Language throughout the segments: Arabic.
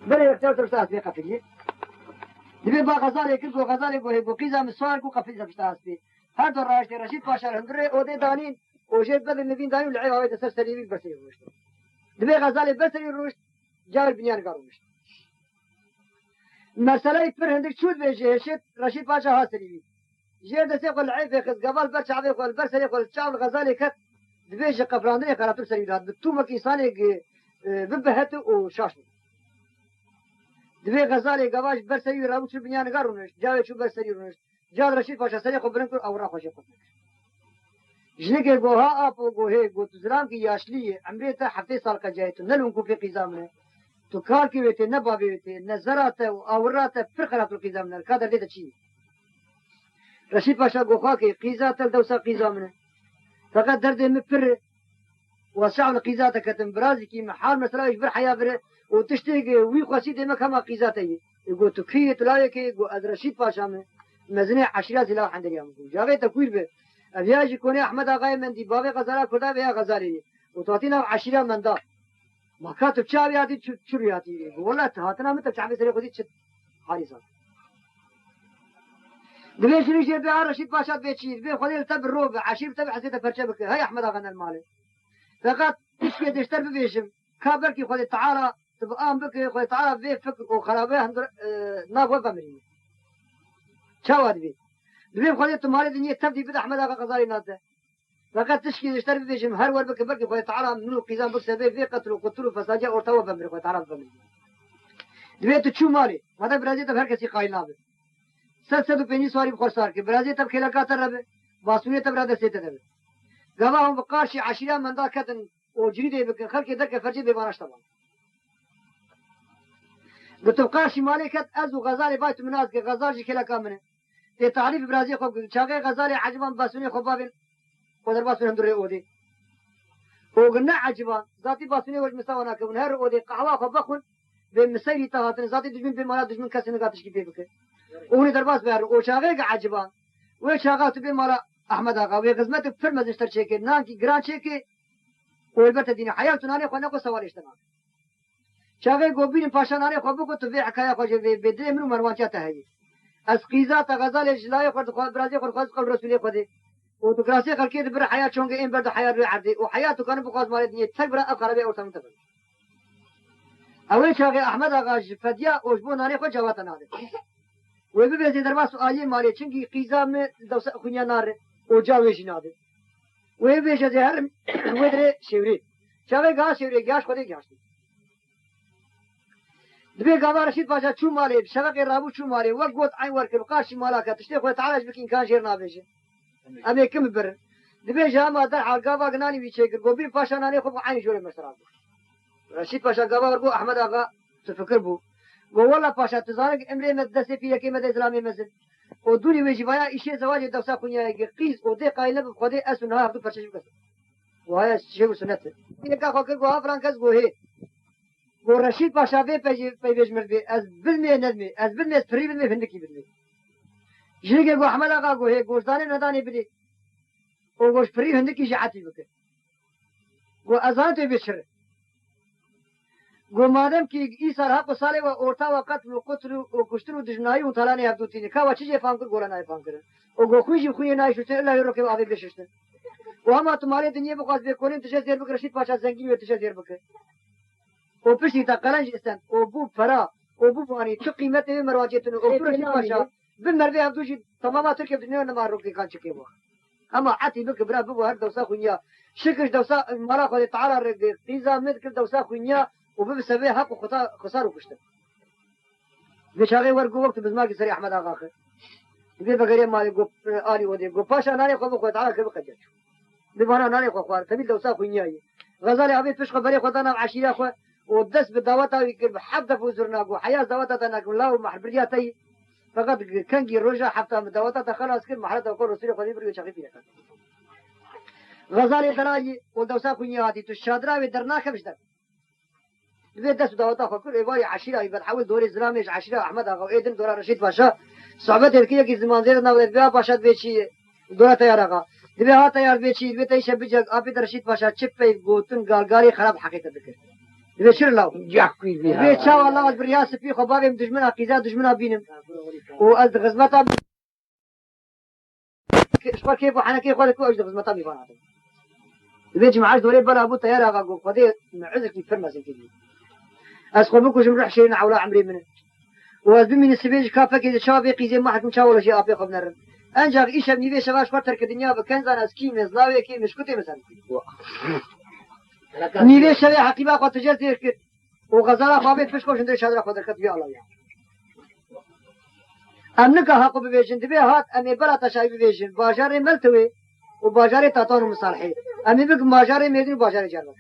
بله اختیار ترساس بی قفیلی دبی با غزالی کرد و غزالی گوهی بو قیزا مسوار کو قفیل بشتاس بی هر دو راشت رشید پاشا هندره اوده دانین وجد بدل نبین دانین العيب هاي تسر سريبي برسي روش دبي غزالي برسي روش جاور بنيان قاروش مسألة پر هندك شود بيجي شت رشيد پاشا ها سريبي جير دسي قول العيب يخز قبال برش عبي قول برسي قول تشاول غزالي كت دبيجي قفراندري قراتور سريبي هاد بتومك إنساني ببهت وشاشن دبي غزالي قواش برسي رابو شو بنيان قاروش جاور شو برسي روش جاد رشيد پاشا سري قول برنكور أورا خوشي قفنك جنگه گوها آپ و گوهه گو تو زرام کی یاشلی عمری تا هفته سال کا جائے تو نلون کو فی قیزام نے تو کار کی ویتے نہ بابی ویتے نہ زرات و اورات پر خرات القیزام نے کا درد چی رشید پاشا گوخا کی قیزات الدوسا قیزام نے فقط درد میں پر وسع القیزات کتم برازی کی محال مثلا اجبر حیا بر و تشتي وي قصيد ما كما قيزاتي يقول تكيه تلاقي يقول رشيد باشا من مزني عشرات لا عند اليوم جاوي تكوير به أبياجي كوني أحمد آغاي من دي بابي غزالة كدا بيا غزالي وتعطينا عشرة من دا ما كاتب شاوي هاتي شو هاتي والله تهاتنا متى شعبي سري خدي شت حارسة دبي شنو يجي بيع رشيد باشا بيتشيل بي خدي التب الروب عشير تبع حسيته فرشبك هاي أحمد آغانا المالي فقط تشكي تشتر بيشم كابر كي خدي تعالى تبقى بك خدي تعالى بي فكر وخرابه هندر ناب وبمري شاواد بي دبي خدي تمالي دنيا تبدي بد أحمد آغا غزالي ناته فقط تشكي تشتر بيشم هر ور بك بركي خدي تعالى منو قيزان بك سبي في قتل فساجة أورتوا بمري خدي تعالى بمري دبي تشو مالي ماذا برازيل تب هر كسي قايل نابه سد پنجی سواری بخورسار که برازی تب خیلی کاتر ربه باسونی تب راده سیته دبه گواه هم بقارشی عشیره مندا کتن و جریده بکن خلقی درک فرجی بیبانش طبعا گتو قارشی مالی کت از و غزالی بایت مناز که غزال جی خیلی کامنه تی تعریف برازی خوب چاقه غزالی عجبان باسونی خوب بابین قدر باسونی هم دوره اودی وقلنا عجبان ذاتي باسوني وجه مساوانا كون هر اودي قهوه خوب بخون بمسيري تهاتن ذاتي دجمن بمالا دجمن كسي نقاتش كي بيبكه اوني درباس بيار او شاغه عجبان و شاغات بي مالا احمد اغا و خدمت فرمز اشتر چيكي نان کی گران چيكي او البت دين حياتنا نه خو نه کو سوال اشتنا شاغه گوبين پاشانانه خو بو تو بي حكايه خو بدري منو مروان چاته هي اس قيزات غزال جلاي خو برازي خو قول رسول خو دي او تو كراسي خلكي بر حياه چونگه ان بر حياه بي عدي او حياته كان بقاز مال دنيا تكبر اقربي او تمتبل اول شاغه احمد اغا فديا او جبو نانه خو جواتنا و ببینید در باس آیه مالی چنگی قیزام دوست خونیا ناره او جاویش ناده و بیش از هر و در شوری چاوی گاز شوری گاش خودی گاشتی دبی گاوا رشید باجا چون مالی شبکه رابو چون مالی و گوت عین ورک بقاش مالا که تشتی خود تعالج بکین کان شیر نابیشه اما کم بر دبی جام در حال گاوا گنانی بیچه گوبی پاشانانی خوب عین جوری مسرا رشید باجا گاوا ورگو احمد آقا تفکر بو والله پاشا تزارك امري مدرسه في كلمه اسلامي مثل ودوني ويجي بايا شيء زواج دوسا كونيا قيس ودي قايله بخدي اسنها هدو فرشش بس وهي شيء سنت يكا خو كو فرانكس گو هي گو رشيد پاشا به بيج مربي از بالمي ندمي از بالمي فري بالمي فندكي بالمي جيگه گو احمد آقا گو هي گوزداني نداني بدي او گوش فري فندكي جعتي بك گو اذان تو بشر گو مادم کی ایسار حق ساله و اورتا وقت و قتل و کشتن و دجنایی و طلانی عبدو تینی کا چیزی فهم کر گورا نه فهم کرن او گو خوشی خوی نه شوته الله رو که آوی بششته و هم تمہارے دنیا بقاس بکنین تشه زیر بک رشید پاشا زنگی و تشه زیر بک او پشتی تا قلنج استن او بو فرا او بو وانی تو قیمت مراجعتن او رشید پاشا بن مربی عبدو جی تماما ترکیب دنیا نمار رو که کان چکی بو اما عتی بک برا بو هر دوسا خونیا شکش دوسا مرا خود تعالی رگ قیزا مد کر دوسا خونیا وبسبب حق خساره وكشته بشاغي ورقو وقت بزماكي سري احمد اغا اخر يقول بقريه مالي قو آلي ودي قو باشا ناني خو بخوة تعالى كيف قجاج ببانا ناني خو خوار تبيل دوسا خو نياي غزالي عبيد فشخ بري خدانا عشيرة خو ودس بالدواتا ويقول حبدا فوزرنا قو حياة دواتا تناكم لا ومحبرياتي فقط كنجي رجع حبتا دواتا خلاص كل محلتا وقول رسولي خدي بريو شاقي فيها غزالي دراجي ودوسا خو نياتي تشادرا ودرناك بشدك دبي دست دعوتها فكر إيواري عشيرة يبقى حاول دوري زلاميش عشيرة أحمد أغا إيدن دورا رشيد باشا صعبت الكية كي زمان زيرنا وإدبيا باشا بيشي دورا تيار أغا دبي ها تيار بيشي دبي تيشا بيجا أبي رشيد باشا چپ پي گوتن گالگاري خراب حقيقة ذكر بشر الله جاكوي بها بيت شاء الله البرياس في خبابي دجمنا قيزا دجمنا بينم وأز غزمتا شو كيف وحنا كيف قال كويس غزمتا بيفانا بيجي معاش دوري بلا أبو تيار أقول قدي معزك يفرم زي كذي أسقط بكو جمرح شيء نعولا عمري منه وأزبي من السبيج كافة كذا شباب قيزي ما حد مشاور شيء أبي خبنا رن أنجا إيش أبني بيش شباب شوار الدنيا بكنز أنا سكين مزلاوي كي مش كتير مثلا نيبي شباب حقيبة قد تجرت يركض وغزالة خابت فشكو جندر شادر خدر كتبي الله يعني أمنك حق ببيجن دبي هات أمي بلا تشاي ببيجن باجار ملتوي وباجار تاتون مصالحي أمي بق باجار ميدين باجار جاربك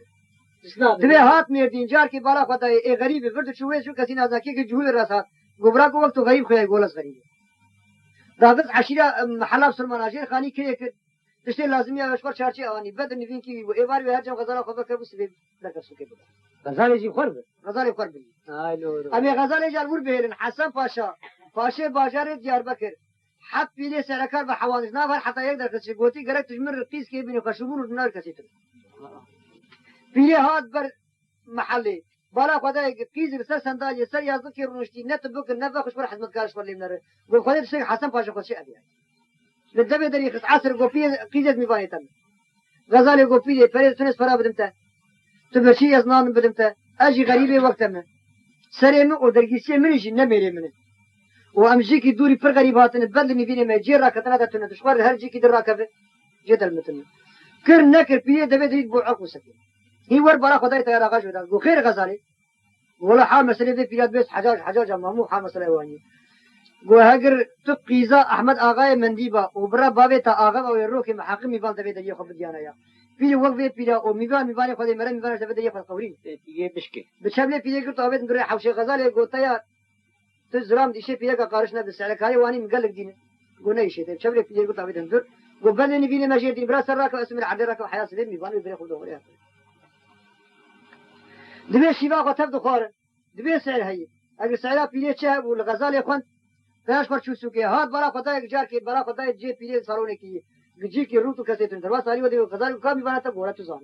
دبي هات ميدين جار کی بالا خدا اے غریب فرد شوي شو کسي نازاكي کی جهول الراسات گبرا کو وقت غریب خيا گولس غریب داغت عشيره محلاب سلماناجير خاني كي تشتي لازم يا اشكر شارشي اواني بد نفين كي ايوار وهر جم غزاله خبر كبو سبب لك سوكي غزالي جي خرب غزاله خرب هاي لو ابي غزاله جالور بهرن حسن باشا باشا بازار ديار بكر حق بيدي سركار بحوانز نافر حتى يقدر كسي غوتي غرق تجمر قيس كي بينو خشبون النار كسيت بيلي هات بر محلي بالا خدا قيز بس سندال يسر يازك يرنشتي نت بك نفخ خبر حزمت كارش بر لمنر قول خدا الشيخ حسن باشا خشي ابي للدبي دري خص عصر قوفي قيزت ميباني تم غزالي قوفي فريد تونس فرا بدمته تبرشي يزنان بدمته اجي غريبه وقت ما سرينو ودرگيسي منيش نميري منه وامجيكي دوري پر غريباتن بدلني بيني ما جيرا كتنا تنه تشوار هر جيكي دراكبه جدل متن كر نكر بيه دبي دري بو عقو سكين هي ور برا خداي تيار اغاش ودا غو خير غزالي ولا حال مسألة دي بياد بس حجاج مامو حال مسألة واني غو هاجر تقيزا احمد اغاي منديبا وبرا بابتا اغا ويروكي محاكم يبان دبي دري خب ديانا يا في وقت بيدا او ميبان خداي مرن ميبان دبي دري فقوري تيجي بشكي بشبله بيه قلت ابد ندري حوشي غزالي غو تيار تزرام دي شيء بيه قارشنا بالسعلك هاي واني مقلق دينا قلنا شيء بشبله بيه قلت ابد ندر غو بلني بيني ماشي دي براس راك اسم العدل راك وحياه سليم ميبان يبري خذ دوري دبي شيبا قتب دخار دبي سعر هي اگر سعرها بيه شهب والغزال يخون فاش فرشو سوكي هات برا خداي جار كي برا خداي جي بيه صارونه كي جي كي روتو كسيت دروا ساري ودي غزال كم يبان تا غورا تزان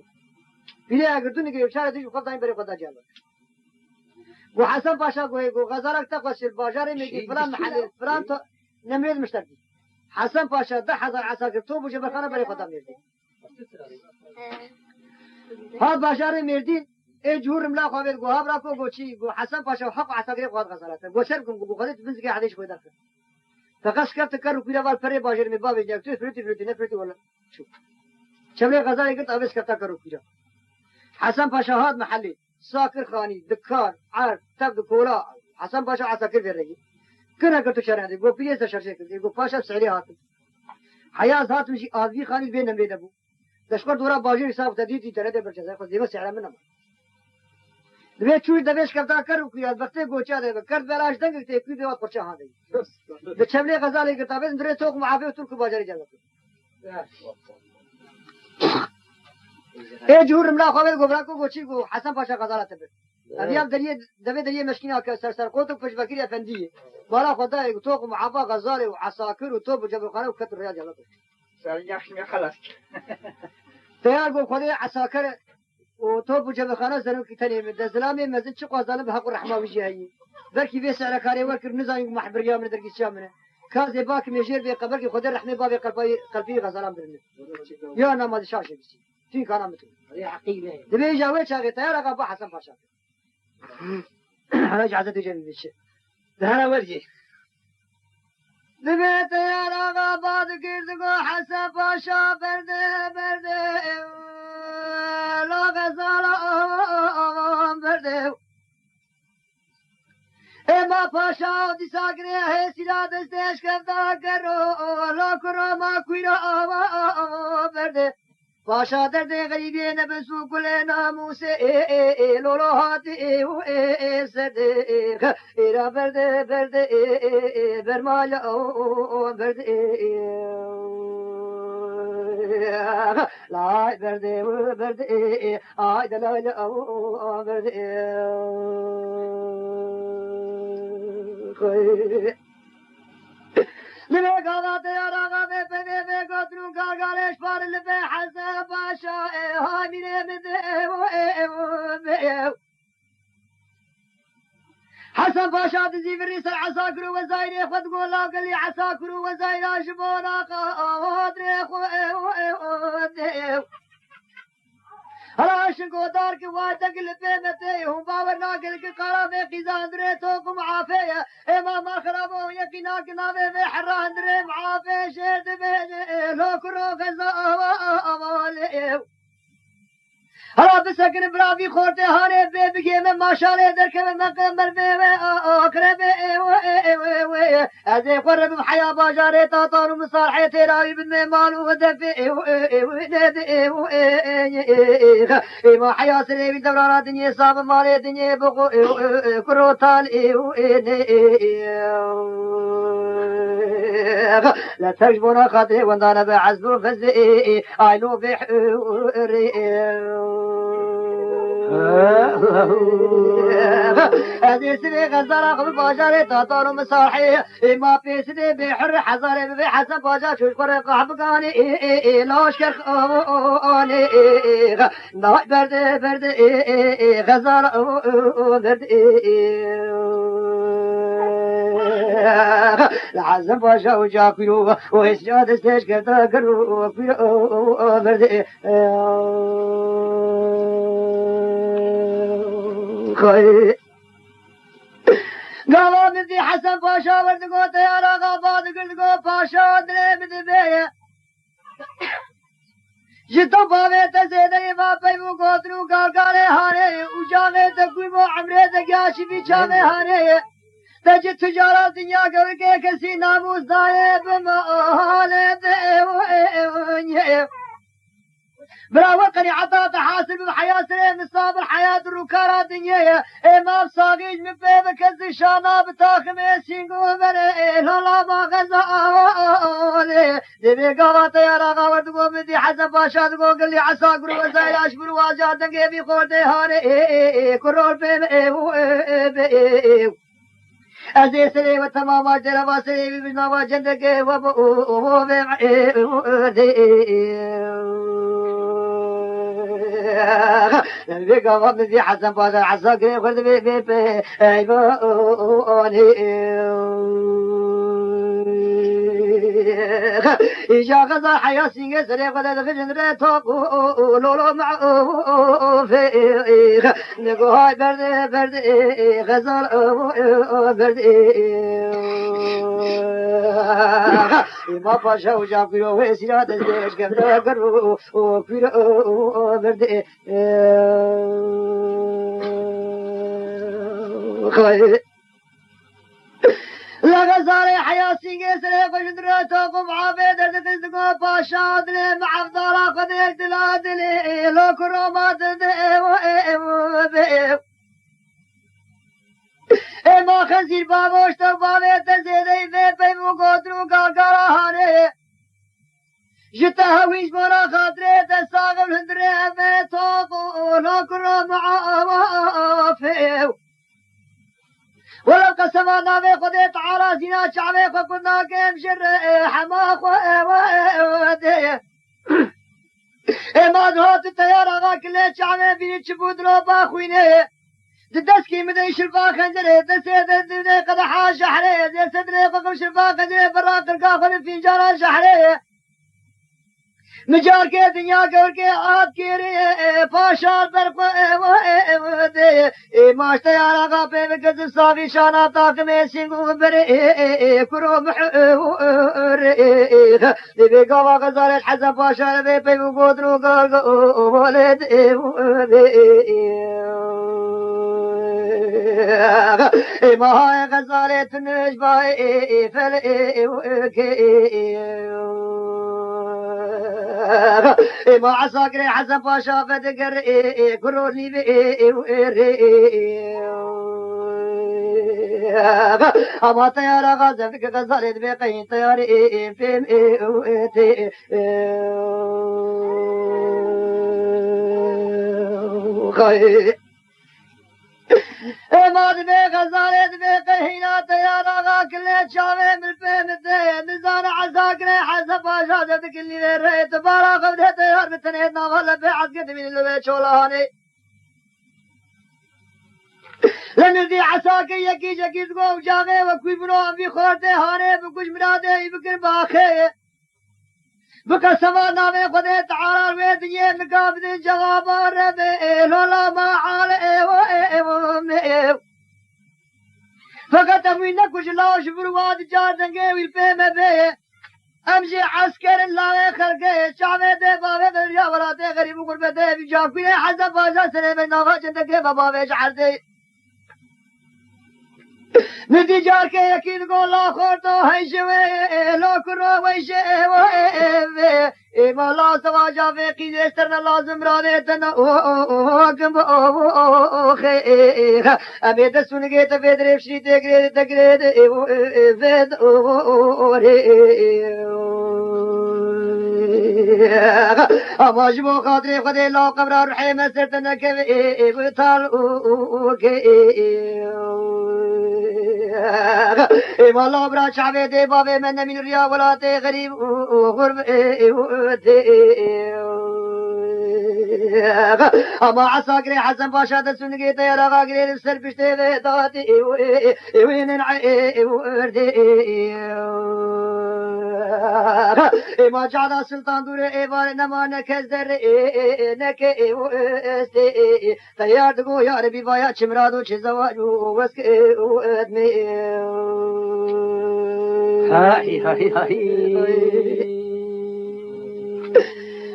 بيه اگر دني كي اشاره دي خداي بري خدا جال وحسن باشا غو غزالك تقص البازار ميجي فلان محل فلان نمرد مشتري حسن باشا 10000 عساكر توب وجب خانه بري خدا ميردي هات بازار ميردين اي جور ملا خوابت گو هابرا کو گوچی گو حسن پاشا حق عساكر قواد غزالات گو شر گو خدت بنز کی حدیث کوي درک فقش کرت کرو پیرا وال پرے باجر میں باب جاك تو فرتي نفرتي ولا شو شبله غزال قلت ابس کرتا کرو پیرا حسن پاشا هات محلي ساكر خاني دكار عار تبد كولا حسن باشا عساكر في الرجل كنا قلت شرع دي گو پیرا شرشي كدي گو پاشا سعري هات حياز هات مشي ازي خاني بين نمري دبو دشکر دورا باجر حساب تديتي ترى برچ زي خو ديما سعر منه دبي چوش دبيش کرتا کرو کی وقت گوچا دے کر بلاش دنگ تے کی دیوا پرچا ہا دے د چبلے غزالے کتاب اندر توق معافی ترک بازار جاتا اے جور ملا خوال گبرا کو گوچی گو حسن پاشا غزالہ تب ابي اب دريه دبي دريه مشكينه سر قوت فش بكير افنديه ولا خداي توق معافى غزالي وعساكر وتوب جبل قناه وكتر ريال جاتا سرنجاش مي خلاص تيار گو خداي عساكر وتوب جبل خانه زنو کی تنی د زلامه مزن چ قوازانه به حق الرحمه وجهي بركي بيس على كاري وركر نزاي محبر يا من درجي شامنه كاز باك ميجير بي قبر کی خود الرحمه باب قلبي غزلان برنه يا انا ما شاشه بس في كلام متو هي عقيله دبي جاوي شاغي طيار ابو حسن باشا انا جعزت جنبي بالشيء ده انا ورجي دبي طيار ابو كيردغو حسن باشا برده لا غزال برده اما پاشا دی ساگره ہے سلا دستش کفتا کرو لا کرو ما کویرا برده پاشا درد غریبی نبسو کل ناموس لولو هات سرده ایرا برده برمال برده لا برده آی دلال برده لبه قضات يا رغب بني قدرون قالش فار لبه حسن باشا هاي من حسن باشا تزي بالريس العساكر وزاير خد قول لا قال لي عساكر وزاير جبونا قادر هلا شنقو دارك وادق لبيمتي هم باورنا قلق قرابي قيزان دريتوكم عافية إما ما خرابو يقينا قنابي في حران دري معافي شيد بيجي لو كرو غزا أمالي هلا بسكن برافي خورتي هاني بيبقي من ما شالي درك من مقمر بيبي أقربي أزي قرب بحياة باجاري تاطار ومصالحي تراوي بالميمان ودفي ما حياة سري بالدورانات دنيا صاب مالي دنيا بقو كروتال لا تجبنا خاطري وانا بعزو فزي عينو في حوري هذه سنة غزارة قبل باجاري تاطار ومصالحي ما في سنة بحر حزاري بحسن باجار شوش فرق حبقاني لا شكر خاني لا برد غزارة برد لحسن باشا وجاكيو وإسجاد استيش كرتا كرو برد خير قالوا بدي حسن باشا وردقو طيارة غابات قلقو باشا دري بدبية جتو باوي تزيدي ما بيمو قوتنو قالقالي هاني وجامي تقويمو عمري دقاشي بيشامي هاني تجي تجارة دنيا قلقي كسي ناموس دايب مهالي دي براوة قني عطاة حاسب بحياة سليم الصابر حياة الركارة دنيا إمام صاغيج من بيبك الزشانة بتاخم يسينقو بني لا ما غزالي دبي قوات يا رغا وردقو بدي حسن باشا دقو قل لي عساقر وزايل أشبر واجات دنقي بيخور ديهاني كرول بيب أزي سلي وتماما جلبا سلي بجنوا جندك وبو بيقى وابن في حسن بازار عساكر خرد بي ايبوني إجا غزا حيا سينجي سري قد خجن ريتوك لولو معوفي نقو هاي برد غزال برد ما باشا وجاكيو ويسيرا تزيش كبدا قرو وكيرو برد خير لا غزالي حياسي قسري قشدرتكم عبيد تزدقوا باشا دلي مع افضالا قدير دلادلي لو كرومات دي ما خنزير بابوش تبابي تزيدي في بيمو قدرو قاقراهاني جتا هويش مرا خاطري تساقب هندري امي توقو لو كروم عافيو ولو قسمنا به خدي تعالى زنا شعبي فكنا كم شر حما ودي ما ذهبت الطيارة ذاك اللي شعبي بيني تشبود لو باخويني ددسكي مدي شرفا خنجري دسيد الدنيا قد حاش حريه زي صدري قم شرفا خنجري براق القافل في جرى شحريه مجار के दुनिया करके आप के रे पाशा पर को दे ए मास्टर यारा का पे गज सावी शाना ताक में सिंगू बरे करो रे दे गवा गजार الحزب पाशा रे पे गोदरो गाल ولد ما هاي غزالة تنجباي فل ما عساكر حسن باشا بدقر كروني اما طيارة غازة فيك غزالة بقين طيارة فيم خير ما دبي غزالة دبي قهينا طيارة غاكل شامي من فين الدين نزار عساكر حسب باشا كل ريت بارا قبل طيار بتنينا ولا بعد قد من اللي شولاني لنردی عساکر یکی جگید گو جاغه و کوی بنو امی خورده هانه بکش مراده بکر باخه بکر سما نامه خود تعالى ویدیه مقابل جواب ربه لولا ما عال ایو فقط اموی نکش لاش برواد جار دنگه ویل پیمه به امشي عسكر الله خلقه شعبه ده بابه دريا ولاته غريب غربته بجاكوينه حسب بازا سنه من ناغا جندگه بابه جعرده ندي جار کے یقین کو لا خور تو ہے شوے لو کرو ویشے اے مولا سوا جاوے کی استر لازم را دے تن او کم او خیر ابے د سن گے تے درف شری تے گرے تگرے فد او رے اماج مو خاطر خدے لا قبر رحم سرتن کے بتال او کے والله برا شعبي دي بابي من من الريا ولا تي غريب وغرب اما عساكري حسن باشا تسنقي تيرا غاقري السر بشتي ذاتي وين ما جعل سلطان دور ايوان نما نكزدر نك تيار دقو يا ربي بايا چمرادو چه زواجو وسك ادمي هاي هاي هاي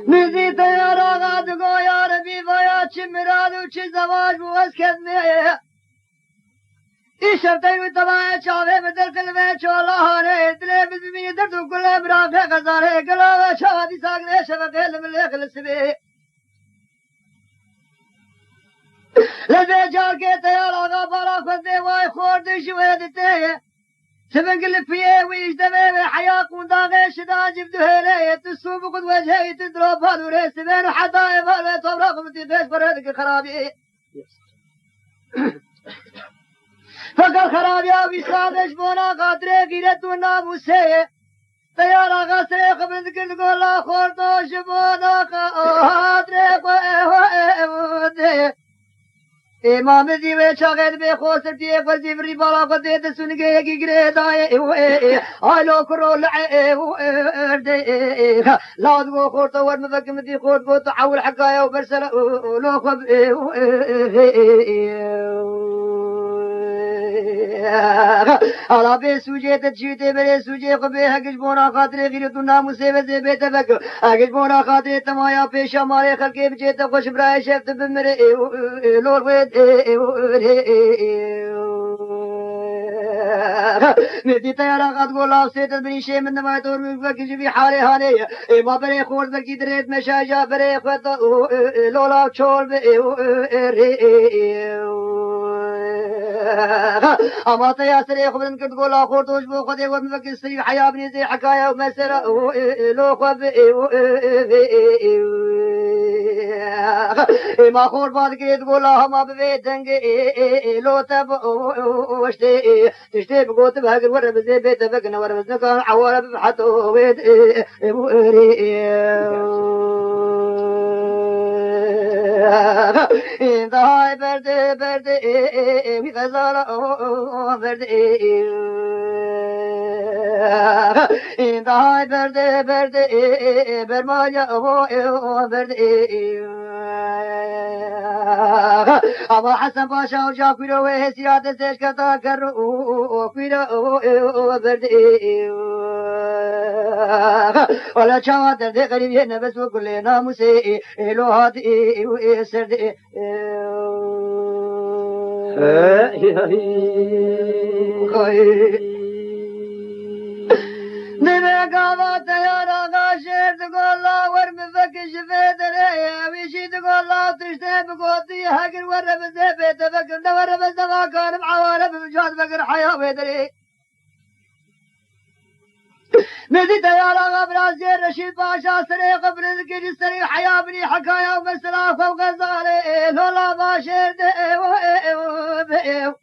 نزي تيار آغا دقو يا ربي بايا چمرادو چه زواجو وسك ادمي شرطي وتبع شعبي بدل كلمة شوالله هني دلي بزمي دردو كل براغ غزاره قلا شادي ساقني شبكه لملك السبي لذي جار کے تیار آغا بارا فزدي واي خورد شوية دتيه سبن قل فيه ويش دمي حياة قنداغي شدا جبدو هيلي تسوب قد وجهي تدرو بادوري سبين وحدائي فالي طبراق متفيش بردك خرابي فقر خراب يا بسادش بونا قادره غيرتو ناموسه تيار آغا سريخ بندقل قولا خورتو شبونا قادره قوه امام دیوے شاگرد بے خوصر دیے فرزی فری بالا کو دے تے سن گئے کی گرے دائے آلو کرو لعے لاد کو خورتو ور مفکم دی خورت کو تعول حقايا وبرسل لو خب على بي سوجي تجيتي بري سوجي قبي حقش بونا خاطر غيرتو ناموسه وزي بيت بك حقش بونا خاطر تمايا پیش ہمارے خلقے بچے تو خوش برائے شفت بمرے لور ويد ندي تيارا قد قولا وسيت بني شيء من ما تور بكج في حالي هاني ما بري خور بكي دريت مشاجا بري خط لولا چول اما تياسر خبرن كد قولا خور توش بو خدي ومفك سري حياه بني زي حكايه ومسر لو خب ما خور بعد كده قولا ما بيتنج لو تب وشتي تشتي بقوت بهاجر ورا بزي بيت بقنا ورا بزنك عوار بحطو ويد انت هاي برد في غزالة برد انت هاي برد برماجة برد اما حسن باشا وجا كيلو وهسيات سيش كتا كرو كيلو برد ولا شاوات درد قريب ينبس وكل ناموسي لو هات سرد نبقى تيارا غاشر تقول لا ورم فكش فدري ويشي تقول لا تشتي بقوتي هاجر ورم زبيت فكر ورم زما كان معوالة بمجاد فكر حياة ويدري ندي تيارا غبرازي رشيد باشا سري قبل الكجي سري حياة بني حكاية ومسلا فوق الزالي لولا باشر دي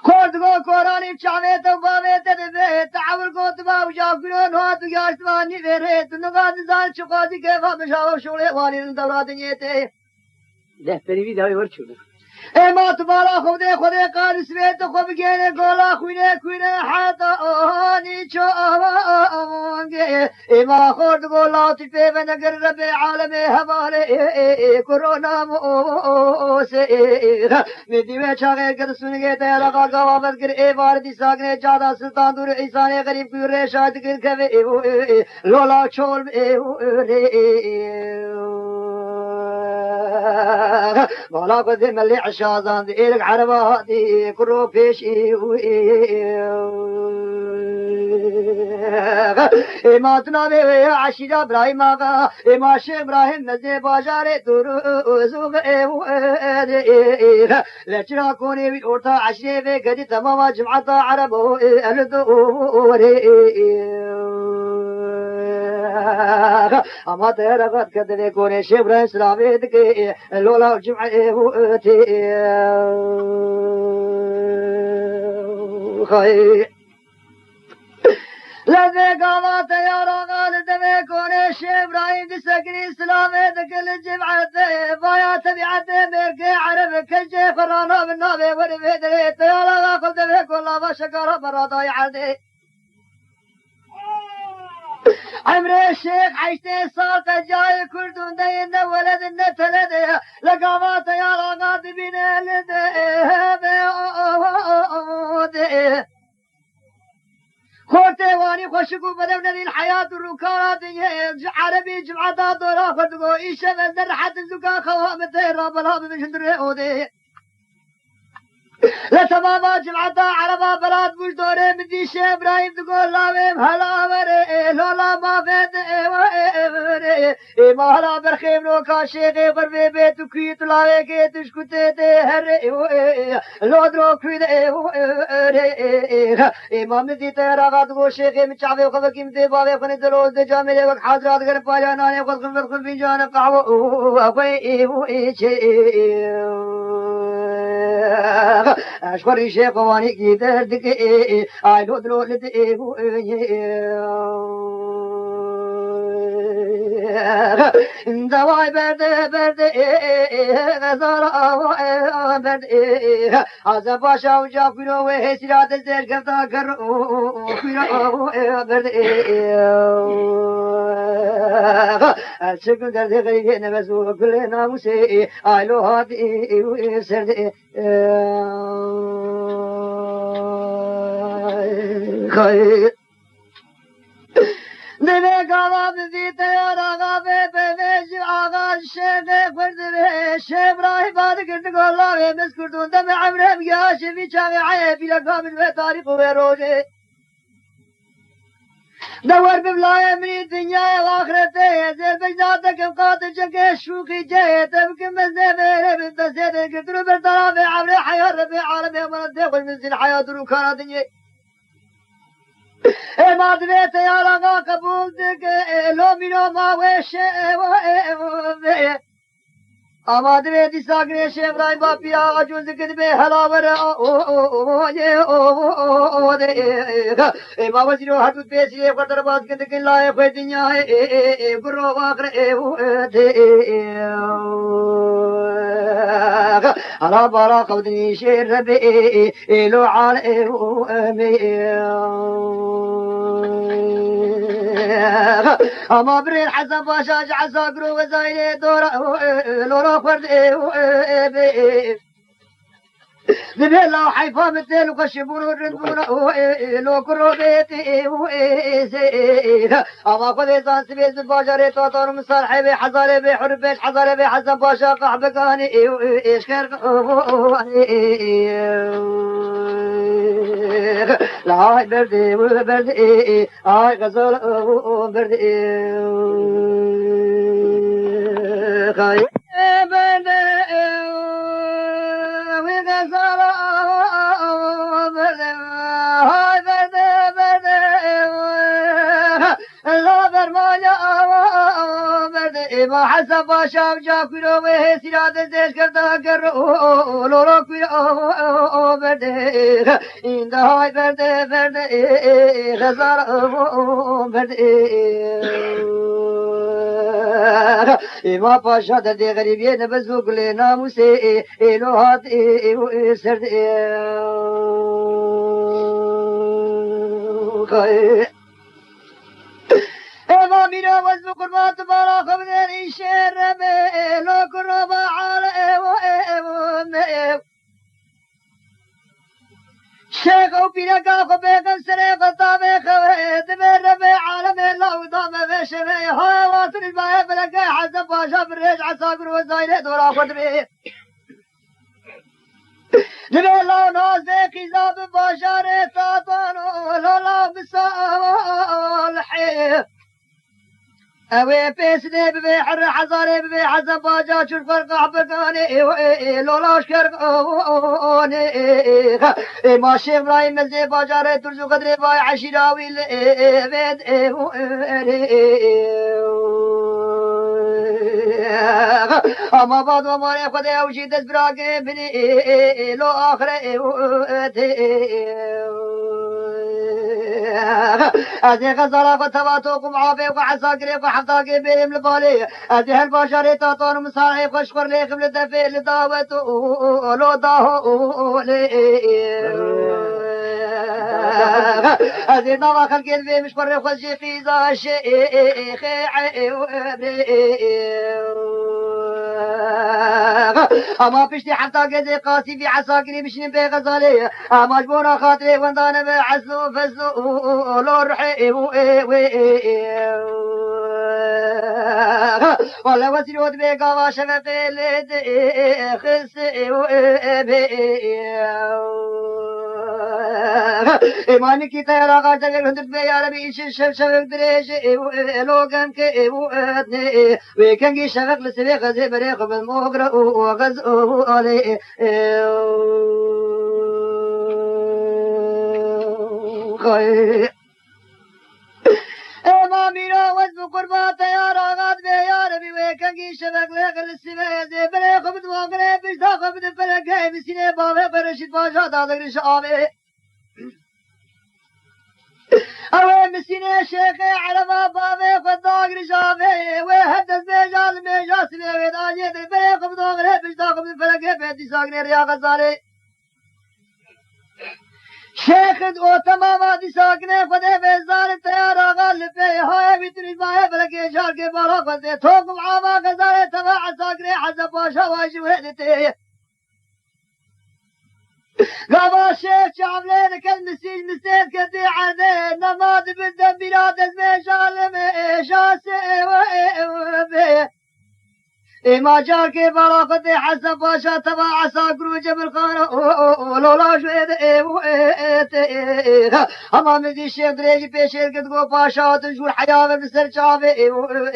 خورد کو قرآنی چاوے تو باوے تدبے تعاول کو تبا وجاکرون هات یاشتوانی ویرت نگاد زال چقادی کے فبشاو شوله وانی دورات نیته لا بريفي داوي ورچو ما تبالا خودي قال سويت خو بجينا قولا خوينا حتى اني چونگه ما خود قولا تفي بنقر بعالم حواله كورونا موسه مدي में छागे कर सुन गए ते लगा गवाबत कर ए बार दिशा ने ज्यादा सुल्तान दूर ईसाने गरीब कुरे शायद कर कवे लोला छोड़ रे ولا قد ملي عشازان ديرك عرباتي كرو فيشي ما تنابي عشيرة ابراهيم آقا ما شيخ ابراهيم نزي باجاري دور زوغ لچرا كوني بي اورتا عشري بي قدي تماما جمعتا عربو الدوري اما تيرا قد كدني كوني شيخ ابراهيم سلامي دكي لولا جمعي بوتي خير لذي قامات يا رغال دمي كوني شيخ ابراهيم دي سكري سلامي دكي الجمعة بايا تبعت ميركي عرب كل شيخ فرانا بالنابي ورمي دريت يا رغال دمي كولا بشكرا برادا يعدي عمري الشيخ عشتي صارت جاي كردون دينا ولد النتلد لقامات يا رغاد بين الدي خورتي واني خوشكو بدو نبي الحياة الركارات عربي جمعة دورا خدقو إيشا بزر حد الزكا خوامتي راب الهاب بشندر عودي لتماما جمعة عربا بلاد مش دوري مدي شيخ ابراهيم تقول لاويم هلا وري لولا ما فيد ما هلا برخيم نوكا شيخي غربي بيتو كويت لاوي كي تشكوتي هري لو درو كويت ما مدي تيرا غادقو شيخي متشعبي وخفكي مدي بابي خني دلوز دي جاملي وقت حاضرات غير باجاناني وقت خنفر فنجان قعوة أخوي أشكر الشيخ واني كي دردك عيلو دلولت دواي برد غزارة برد عزا باشا وجا كيلو وهسرات الزير كفتا كرو كيلو برد الشكل درد غريب نبسو كلنا مسي عيلو هاتي سرد خير دمي قاضا بذيت يا رغا بيش آغا الشيخ فرد الشيخ ابراهيم بعد كنت قول الله مسكردون دمي عمره بياشي في شاغي عيب لقام التاريخ ويروجي دور ببلاي من الدنيا واخرته زي بجدادك مقاتل جنك شوقي جيت بكم الزبير بنت زيد قدروا بالطرف عبر حياة ربي عالمي من تاخذ من زين حياة دروكانا دنيا ما دبيت يا رغا قبول دك لو منو ما وش اما دبيت ساقني شيخ ابراهيم بابي اجوز كذبه هلاور ما وزيرو حدود بيسي قدر باز كندك لا يخوي دنيا برو واخر على برا قودني شير ربي لو عال اما برين حسن باشا جعسا قرو وزايني دورا لورا فرد ذبي الله حيفا مثل وقشبون الرندون لو كرو بيتي اما قد انسان سبيز الباشا توتر مصالحي بي حزاري بي حرب بيش حزاري بي حسن باشا قحبكاني ايش خير لا بردي وبردي غزال بردي خاي بردي وغزال بردي هاي بردي لا برمايا بردي ما حسب باشا جاكلو وهسيرات الزيش كرتا كرو لورو كيلو بردي إن هاي بردي غزال بردي ما پاشا در دی غریبیه نبزو گل ناموسه الوهات سرد ما میرا وزن قربات بارا خبر ایشر لو قربا عالم شيخ وبيرقا خبيق سريق طابق دبر عالم الله ودام بشمي هاي واصل الماء بلقى حسب باشا بالريج عساقر وزايد دورا خدمي دبر الله ناس بيقي زاب باشا ريتاطانو لولا بصالحي اوي بيسني ببي حر حزاري ببي حزب باجا شرفر قحبقاني لولا شكرقاني ما شيخ ابراهيم مزي باجا ري ترزو قدري باي عشيراوي بيد اما بعد وما ياخذ اوجي دز براقي بني لو اخر أزي غزالة فتواتوكم عابي وعساكري وحفظاكي بيهم لبالي أزي هالباشري تاطون مسارعي وشكر لي خبل الدفي لداوته لو داهو لي أزي دوا خلقي البي مشكر خزي قيزا شيخ اما بشتي حتى قزي قاسي في عساكري مشني بي غزالي اما جبونا خاطري وندانا بعسلو فزلو لو رحي ولا وسيلود بي قوا شفقي لدي خسي إيماني كي تيرا قاتل الهندب يا ربي شفق دريش لوغن كي واتني ويكنجي شفق لسبي غزي بريق بالمغرق وغز علي خير ما ميرا وزن قربات يا راغات بي يا ربي ويكنجي شفق لغل السبي زي بريق بالمغرق بشتاق بالفلقاي بسيني بابي برشد باشا دادر شعبي اوه مسيني شيخي على ما بابي خداق رشافي وهدز بيجال ميجاس بيويد آجيد البريق بدوغري بشتاق بالفلقاي بيدي ساقني ريا غزالي شيخ او تماما دي ساقني خده بيزار التيار غالب بي هاي بيتري باي بلقي شاركي بارا خده توقم عاما غزالي تبع ساقني حسب باشا واجي وهدتي قابا الشيخ شعبلين كالمسيج مسيد كدي عدين نماد بالدم بلاد الميشال ميشاسي ما جاركي برافتي حسب باشا تبع عساكر وجبل خانة ولولا شويد اما مدي الشيخ دريجي بيشير قد قو باشا تنشور حياة بسر شعبي مر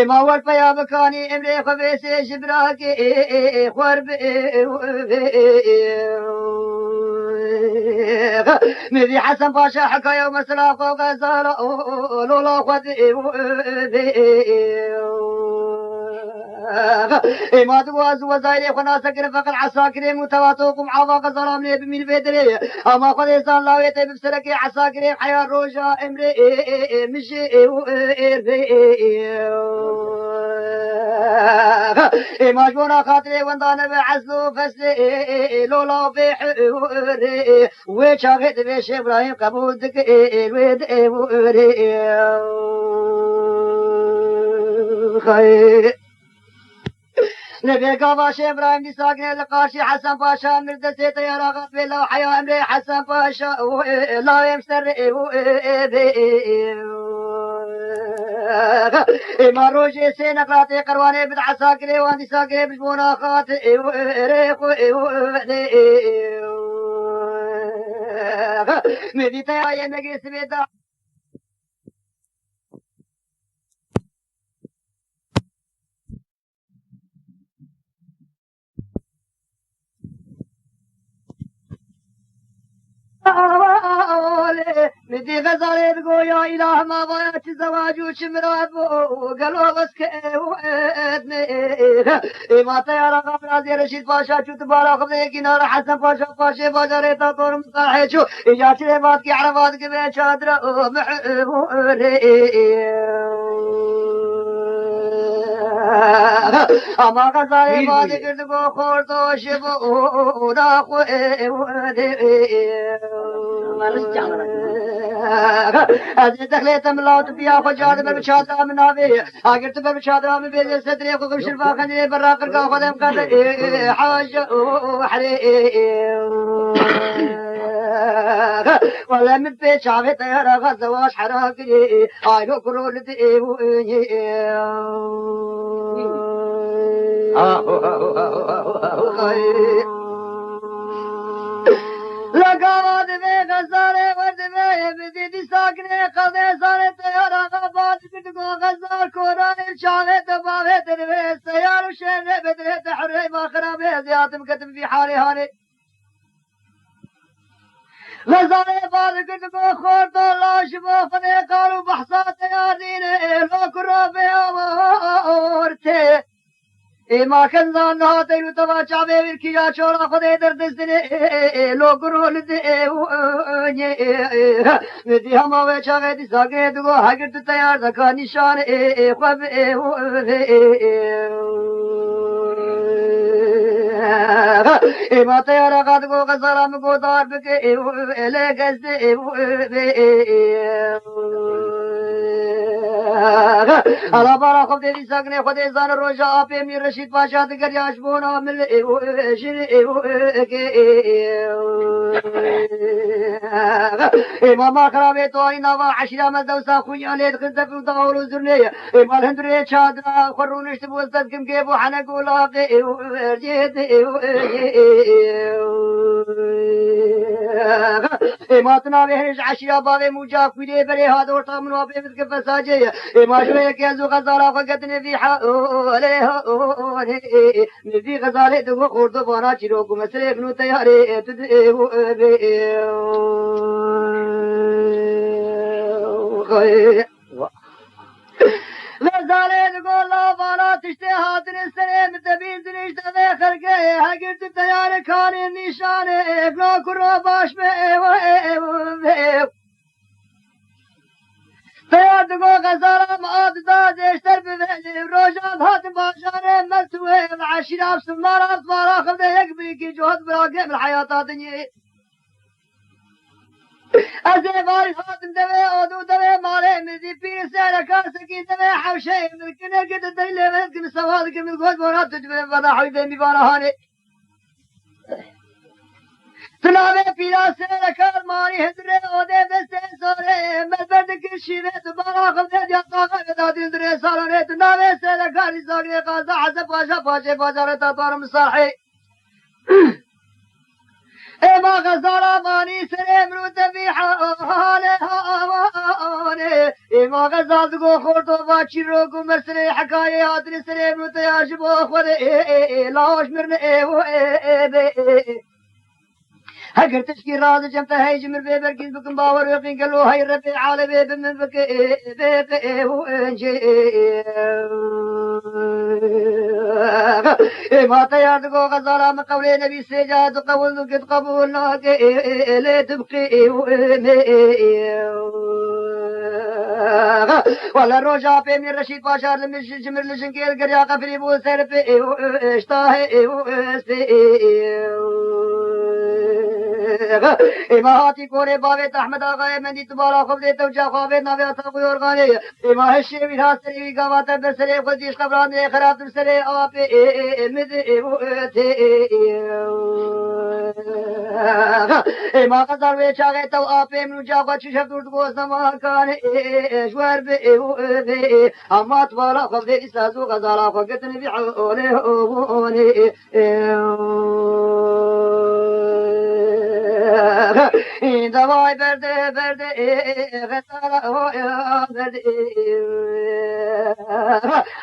ما ورفا يا مكاني امري خبيسي شبراكي خورب مدي حسن باشا حكاية ومسلا فوق غزالة لولا خد ما تواز وزايري خنا سكر فقر عساكري متواتوكم عواق ظلام لي بمين فيدري اما خد انسان لاويتي بسركي عساكري حيا روجا امري مشي ما جونا خاطري وندانا بعزلو فسلي لولا بحوري وشاغت بيش ابراهيم قبول دك الويد خير نبي قاباش ابراهيم دي ساقني لقاشي حسن باشا مردسي طيارة غطبي لو حيا امري حسن باشا لا يمسر ما روجي سينك راتي قرواني بد عساكري واندي ساقني بجبونا خاطي ريقو مدي طيارة ينقي سبيدا مدي غزالي تقول يا إله ما ضيعت الزواج وشمرات وقالوا بس كأبني ما طيارة غفرة زي رشيد باشا شو تبارا خذيك نار حسن باشا باشا ريتا طور مصاحي شو إجاش لبات كي عرفات كبير شادرة محوري أما غزالي بادي كردقو خورتو شبو داخو أزي دخلت ملاوت بيا خجاد بمشادرة من نابي أقرت بمشادرة من بيدي ستري وقش الفاخني براقر قاخذ مقدر حاجة وحري ولا من بيت شعبي طيارة غزواش حراقي آيلو كرولتي لقاوات في غزالي وردمي بديدي ساكني قضي صارت طيارة غابات كتقو غزال كوراني شعبي تبابي تنبي السيار وشيني بدري تحري ما خرابي زيادة مكتب في حالي هاني غزالي بعد كتقو خورتو الله شبو فني قالوا بحصات ياريني لو كرابي أمورتي ما كان ظن هذا يتبع شعبي بالكيا شورا خذ درد السنة لو كرول مدي هم وشاقة ساقة دعو هكذا تيار ذكر نشان خب ما تيار قد کو غزرام کو دار بك له گست على بارا خود دي ساقني خود زان روجا آپ می رشید باشا دگر یاش بونا مل شر امام خرابه تو اینا و عشرة مدوسا خويا ليد خزك ودور زرنيه مال هندري شادرا خرونش تبوزت كم كيبو حنا قولاقي جيت ما تنابهش عشرة بابي مجاك ودي بري هذا ورطا من وابي مثل فساجيه ما شوية كيزو غزالة فقدني في حوليها نبي غزالة دقو خورد بانا چروكو مسرق نو تياري تدئو غزالة دقو الله بانا تشتي هاتن السرين متبين تنشت ذي خلقه هقرت تياري كان النشاني اقنا كرو باش تيار دقو غزالة معاد داد اشتر بفعلي روجان هات باشاني ملتوه العشرة بسمار أصفار آخر ده يكبري كي جهد براقع من الحياة دنيا أزي فاري خاتم دوي أودو دوي مالي مزي بير سعر كاسكين دوي حوشي من كنا قد دليل مهدك من سوادك من قد مرات تجبن فضاحوي بين ببانا هاني تنامي بيرا سعر كار ماني هدري أودي بستي سوري ملبردك الشيبت بانا خلدي يطاقا بدادي هدري ساروني تنامي سعر كار لساقني قاسا حسب باشا باشارتا طارم صالحي ما غزالة ماني سليم رو تبيحة ما غزال دقو خورتو باشي روكو مرسلي حكاية هاتري سليم رو تياشبو أخوذي لاوش مرن هكر تشكي راضي جمت هاي جمر بيبر كيز بكم باور ويقين قالوا هاي ربي عالي بيبر من بك ما تيار دقو غزالة من قولي نبي سيجاد قول قد قبولنا لا تبقي ولا روجا بي من رشيد باشار لمش جمر لجنكيل قريا قفري بو سير بي اشتاهي إماهاتي كوري بابت أحمد آغاية من دي تبارا خبزي توجه خوابت نابي أطاقوي ورغاني إماه الشيوي الهاستري قواتا بسري قديش قبران دي خراب بسري آبي مذي إماه قصر ويشاغي تو آبي منو جاقا چشف دورد قوز نما كان شوار بي أما تبارا خبزي إساسو غزالا فقتني بعولي دواي برد غسالة برد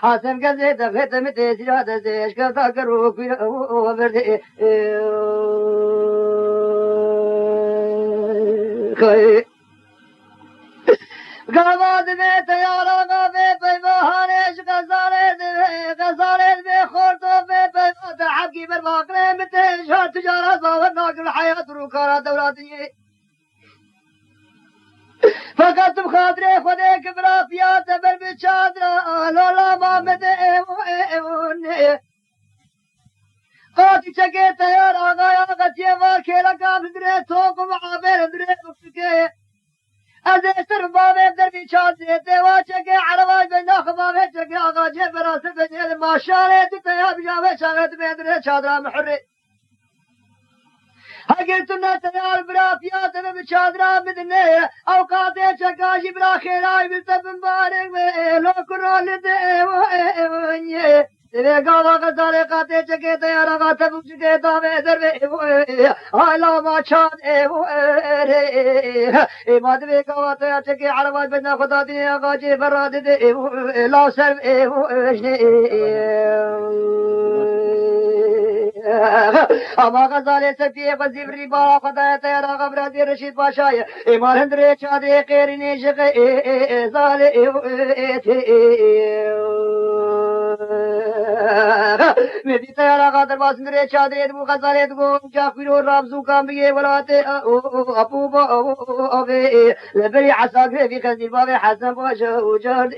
حسن قزيت ختم تسيرات زيش كذا كروك برد خي قامات بيت يا رغا بيت بهانيش غزالت بخورتو بيت حقي بالباقرين بتنشر تجارة صور ناقل الحياة روكارا دولاتي فقط بخاطري خذيك برافيات بالبشادرة لولا ما بدأ قاتي شكيت يا رغا يا غتي ماركي لقام دريتوك ومعابر دريتوك أزيستر بابي بدربي شاديتي واشكي عرواج بينا خبابي شكي أغاجي براسي بجيل ما شاريت تياب جاوي شاغت بيدري شادرا محري هقلت الناس تيار برافيات بشادرا بدني أوقاتي شكاشي برا خيراي بسبب مبارك لو كرول دي قالا غزالي قاتي شكيت يا رغا تبوك شكيت آمي دربي هاي لا ما شاد ما دبي قواتي شكي عرواج بدنا خدا دي غاجي براد دي لا سرب اما غزالي سفيه وزيب ريبا خدايا يا رغا برادي رشيد باشاي ايمان هندري شادي قيرني شقي زالي مدي تيارا قادر باس میرے چادرے دو غزالے دو جافیرو رابزو کامبیے ولاتے ابو ابي لبري عساكر في خزي بابي حسن باشا وجاد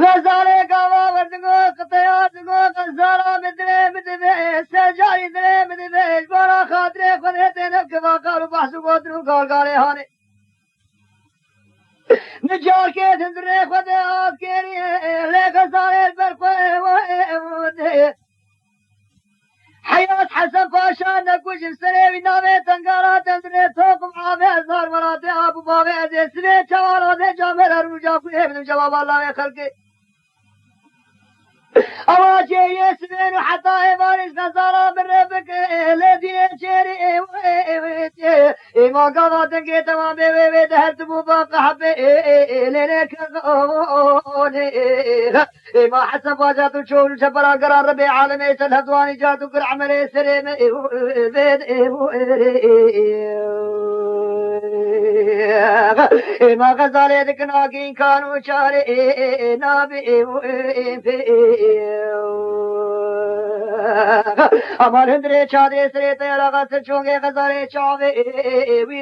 غزالے گاوا وردگو قطيات گو غزالا مدري سجاري دري مدري بارا خاطري خديتي نبكوا قالوا بحثوا قدروا قالوا هاني نجار کے دندرے خدے آپ کے لیے لے غزالے برقوے حياة حسن باشا نقوش بسريوي نامي تنقارا تندري توقم عامي أزهر مراتي أبو بابي أزي سري چوارا دي جامل هرمجا كوئي بدم جواب الله يخلقي أواجه يسمين وحتى إباريس غزالا بالربك لدي شيري ما قضى تنقي تمام بيبي دهرت مباق حبي ليلك غوني ما حسن باجات وشول شبرا قرار ربي عالمي سلهدواني جاتو قر عملي سريم بيد ما غزالي ذكناكين كانوا شاري نابي अमर हिंद्रे चादे सरे तेरा गस चोंगे गजारे चावे वी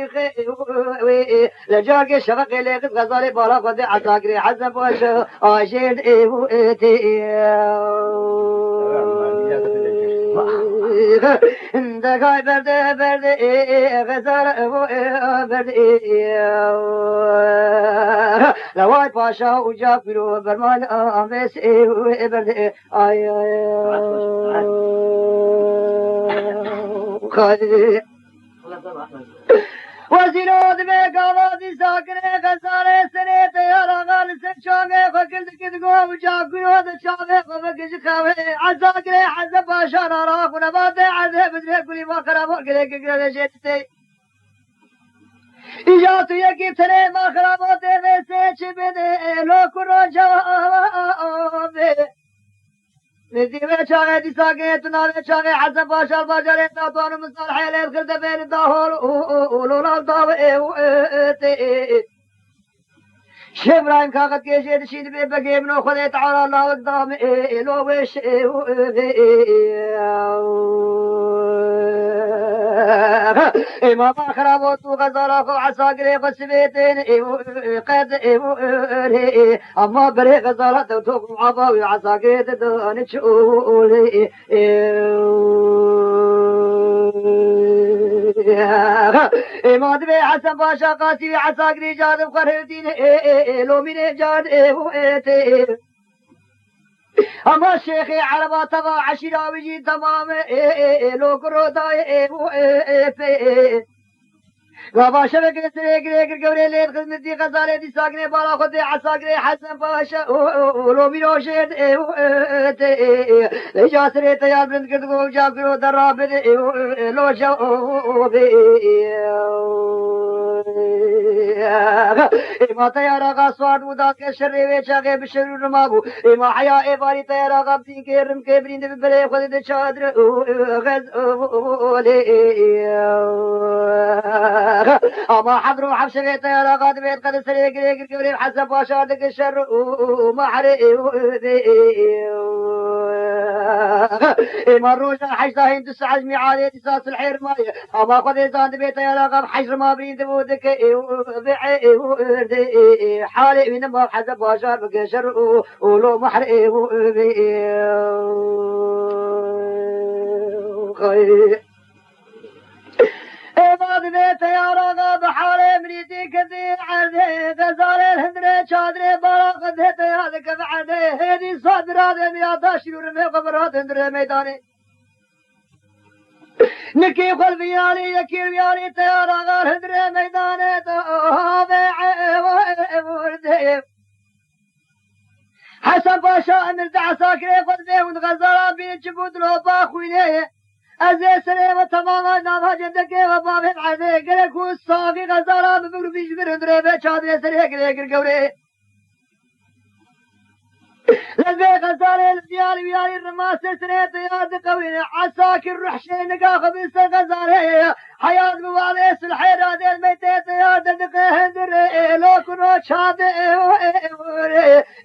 लजा के शवक ले गजारे बाला खदे असागरे हजब वश आशेद ते دقاي برد غزال برد لواي باشا وجابلو برمان امس برد اي وزيرود بقاضي ساكنه غزاله سنه يا رغال سچوغه فكل كدغو وجاكو دچاوه فكج خاوه عزاكره حزب باشا راف نبات عذاب كل ما خراب كده جتي اجاتو يكي تري ما خرابات وسه چبده لو كرو جواب نزيوه چاگه دی ساگه تناوه چاگه حسن باشا الباجره تاتوان مصالح حیلیت خلده بین داهول اولولال داوه شيخ ابراهيم كاغت كيشي تشيد بيبقى منو خذيت على الله قدام لو وش ما خرابوت غزالا فو عساقري قسبيتين قد اما بري غزالا توتوكم عضاوي عساقري تدون تشولي ما دبي حسن باشا قاسي عساقري جاد بخرهتين لو من جاد اما شيخي عربا تبا عشيرا بيجي تمام لو كرو داي غابا شبك سريك قوري ليل خدمتي غزالي دي ساقني بالا خدي عساقري حسن باشا ولو ميرو شيد لجا سري تيار بنت كدقو جاكرو درابد لو شو إما تيارا قاسوات ودا كشر ويشاقي بشر رمابو إما حياء إباري تيارا قابتين كيرم كبرين ببلي خذ شادر غز أولي أما حضروا حبشة تيارا قاد بيت قد سريق ريق كبرين حسب وشادك الشر وما حرق إما الروجة حجتا هند السعج ميعادي تساس الحير ماي أما قد إزان بيت يا رقم حجر ما برين دبودك حالي من ما حسب وشار بكشر ولو محرق إباد بيت يا رقم حالي مريدي كثير عرضي غزال الهندري شادري بارا قدهت يا ذك بعدي هذي صادرات يا داشر ورمي قبرات هندري ميداني نكي خل بيالي يكير بيالي تيارا غار هندري ميداني وردي حسن باشا امر دع ساكري خل بيه ونغزالا بين جبود لو باخوينيه ازي سليمة تماما نامها جندك وبابه عدي قلكو الصافي غزالا ببقر بيش برندري بيشادري سريه قليقر قوري للبي غزالي البيالي بيالي الرماسة سنيت ياد قوينة عساكر رحشي نقاخ بيس غزالي حياة بواليس الحيرة دي الميتيت ياد دقي هندري لو كنو شادي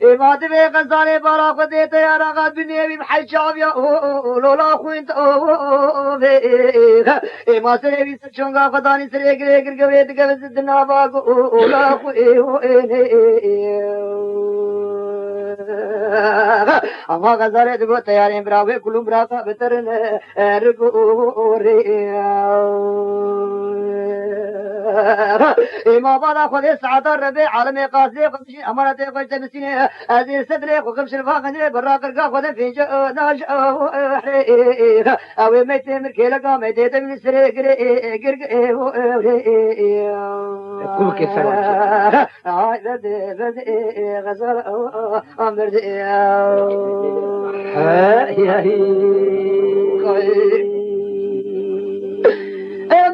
إما دبي غزالي بارا قديت يا رغاد بنيبي بحجاب يا لولا خوينت إما سريبي سجونغا قداني سريق ريقر قويت قبس الدنا باقو لا أما غزالة تقول تيارين براوي كلهم براقا بترن رقوري إما بادا خذي سعادة ربي عالمي قاسي قمشي أمانتي قوش تبسيني أزير صدري وقمش الفاقني براقر قاقوذ في ناج أوي ميتي مركيلقا ميتي تبني سري قرق كوكي سوا بردي غزال بردي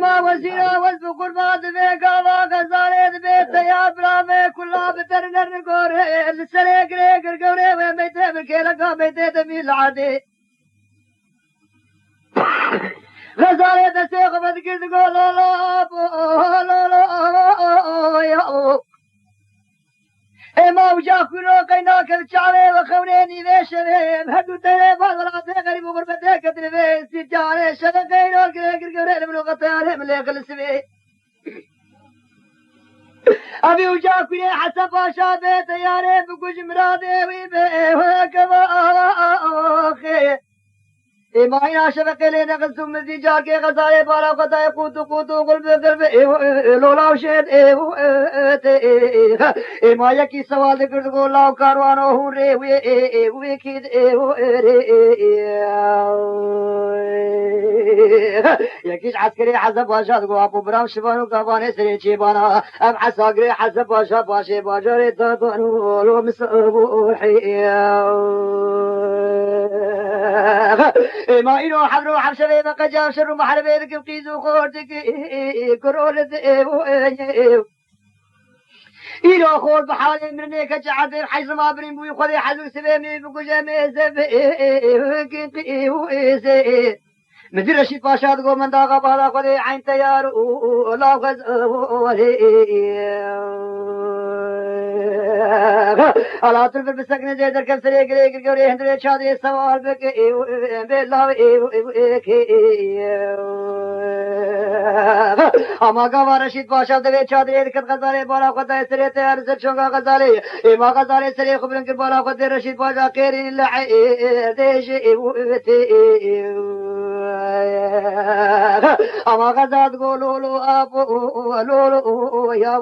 ما وزيرا وزبقر ما دبي قاوا غزالي دبي تياب رامي كلها بترنر نقوري لسريق ريقر قوري وميتي مركيلقا ميتي تبني العادي غزالي تسيق بدقر تقول لا إما وجاكلو كيناك الشعبي وخونيني بيشبه هدو تليفون ولا تغرب وغربتك تلفين سجاري شبكينو كريقر من غطياني من ليق السبي أبي وجاكلي حسب شابي تياري بكوش مرادي ويبي وكما أخي إما إنا شبكي لنا غزوم الزجاج غزالي بارا قطع قوتو قلب قلب لولا وشيد إما يكي سوال ذكر تقول لاو كاروانو هوري ويكيد يكيش عسكري حسب باشا تقول أبو برام شبانو كاباني سري چيبانا أم حساقري حسب باشا باشي باشاري تاتانو لو مسأبو ما إنو حبرو حبشبه بقجاب شرو محربه ذكب قيزو خورتك كرولة إنو خور بحالي مرني كجعبير حجر ما برين بوي خذي حزو سبيمي بقجامي سبيمي مدير رشيد باشا تقول من داغا بالا خذي عين تيار ولا غز على طول بالسكن زي در كسر يجري يجري هندري شادي سوال بك بالله أما قام رشيد باشا دبي شادي يذكر غزالي بالا خذ سريت أرز شونغا غزالي ما غزالي سري خبرن كبالا خذ رشيد باشا كيرين الله ديش أما غزال قولوا أبو لولو يا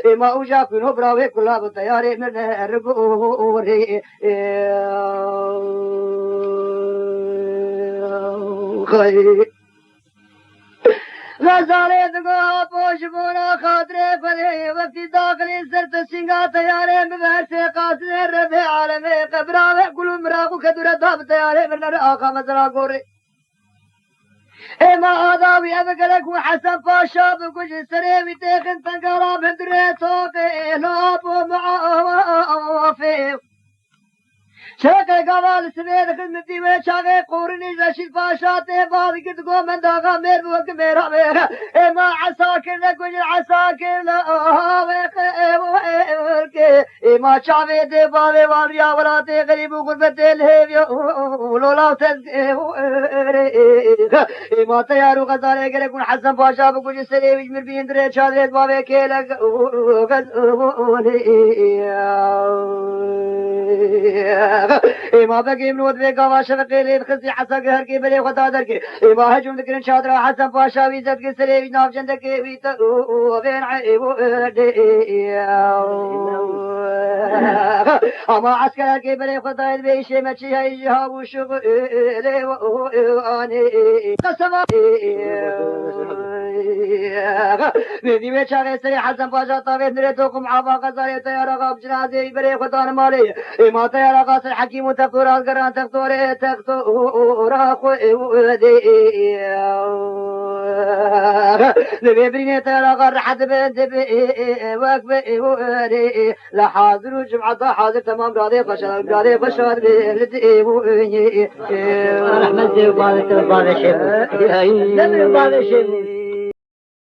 إما أوجا في نبرة كلها بالطيارة من الرقوري غزالي دقوها بوشبونا خاطري فلي وقت داخلي سرت السنغا طياري ببهرسي قاسي الربي عالمي قبراوي كل مراقو كدورة داب طياري من الرقاقة مزرا قوري ما آدابي أبقلك وحسن باشا بقول سريوي تاخن تنقرا بندري توقي لابو معافي شاكر قوال سمير خدمتي وشاكر قورني زشي الباشا تباد قد قوم من داغا مير بوك ميرا ميرا ما عساكر لكل عساكر لا ما شعبي تبادي والريا ولا تغريب وقربة الهيب ولولا تزيه ما تيارو غزالي قرقون حسن باشا بقول سري وجمر بيندري شادريت بابي كيلك ما بقي من ود بيقا واشفقي لي الخزي حسن قهر كي بلي خدا دركي ما هجوم ذكرن شادرة حسن باشا ويزد كي سري وجناف جندك ويتا وبين عيب اما عسكر كي بلي خدا بيشي ماشي هاي جهاب وشغل واني قسم ندي بيشاغي سري حسن باشا طاويت نريتوكم عبا غزالي طيارة غاب جنازي بلي خدان مالي ما طيارة غاصر حكيم وتفكور القران تفكوري تفكور اخوي نبي بريني طيارة غار حد بنت وقف لا حاضر وجمعة حاضر تمام راضي قشر راضي قشر رحمة الله وبارك الله شيخ